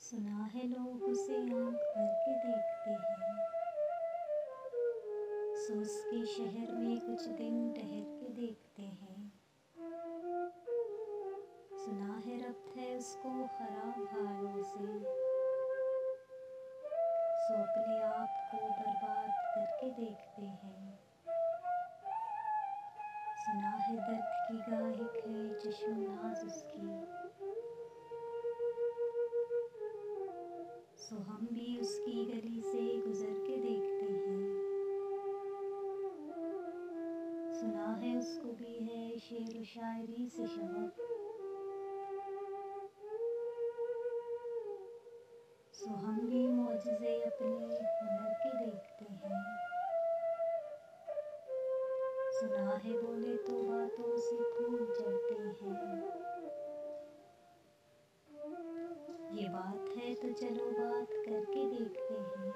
सुना है लोग उसे आँख भर के देखते हैं, सोच के शहर में कुछ दिन ठहर के देखते हैं। सुना है रब्त है उसको खराब हालों से, सो अपने आप को बर्बाद करके देखते हैं। सुना है दर्द की गाहिक है चश्म नाज उसकी, सो हम भी उसकी गली से गुजर के देखते हैं। सुना है उसको भी है शेर व शायरी से शौक, सो हम भी मौजज़े अपने हुनर के देखते हैं। सुना है बोले तो बातों से फूल झड़ते हैं, ये बात है तो चलो बात करके देखते हैं।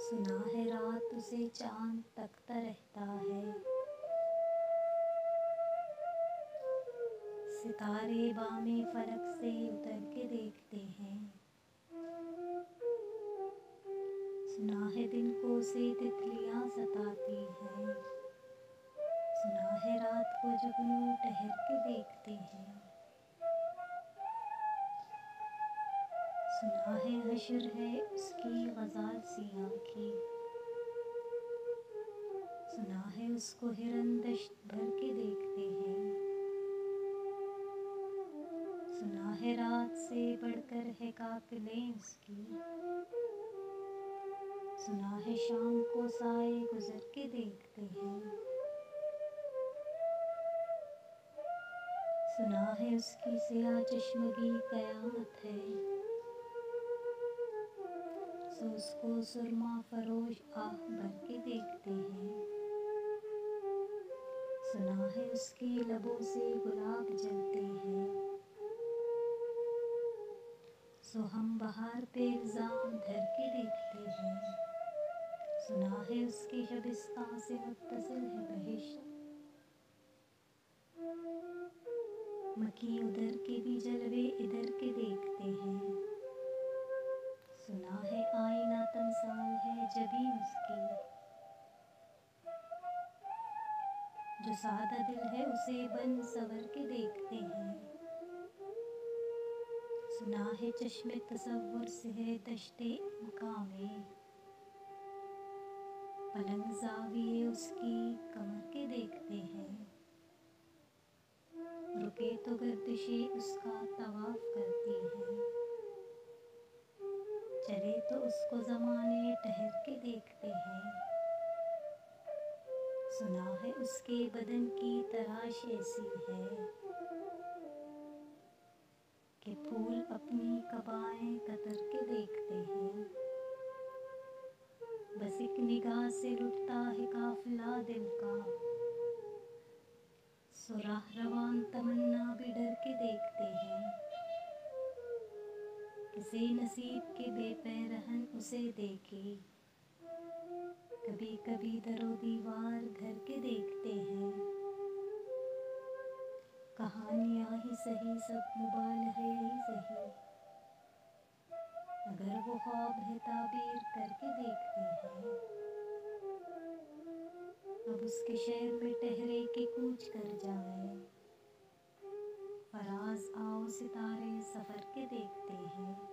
सुना है रात उसे चांद तकता रहता है, सितारे बामे फलक से उतर के देखते हैं। सुना है दिन को से तितलियां सताती हैं, सुना है रात को जुगनू ठहर के देखते हैं। सुना है हश्र है उसकी ग़ज़ाल सी आँखें, सुना है उसको हिरन दश्त भर के देखते हैं। सुना है रात से बढ़कर है कातिलें उसकी, सुना है शाम को साए गुजर के देखते हैं। सुना है उसकी सिया चश्मगी क़यामत है, सो उसको सुरमा फरोश आह भर के देखते हैं। सुना है उसके लबों से गुलाब जलते हैं, सो हम बहार पे इल्ज़ाम धर के देखते हैं। सुना है उसके शबिस्तान से मुत्तसिल है बहिश्त, मकी उधर के भी जलवे इधर के देखते हैं। सुना है आईना तमसाल है जबीं उसकी, जो सादा दिल है उसे बन सवर के देखते हैं। सुना है चश्मे तसव्वुर से है दश्ते मकामे, पलंग ज़ाविये उसकी कमर के देखते हैं। रुके तो गर्दिशे उसका तवाफ करती हैं, चले तो उसको ज़माने ठहर के देखते हैं। सुना है उसके बदन की तराश ऐसी है कि फूल अपनी कबाएं कतर के देखते हैं। बस एक निगाह से लुटता है काफिला दिल का, सो राह रवान तमन्ना भी डर के देखते हैं। किसी नसीब के बेपैरहन उसे देखे, कभी कभी दरो दीवार घर के देखते हैं। कहानियाँ ही सही सब मुबालहे ही सही, अगर वो ख्वाब है ताबीर करके देखते हैं। अब उसके शहर में ठहरे के कूच कर जाए, फराज आओ सितारे सफ़र के देखते हैं।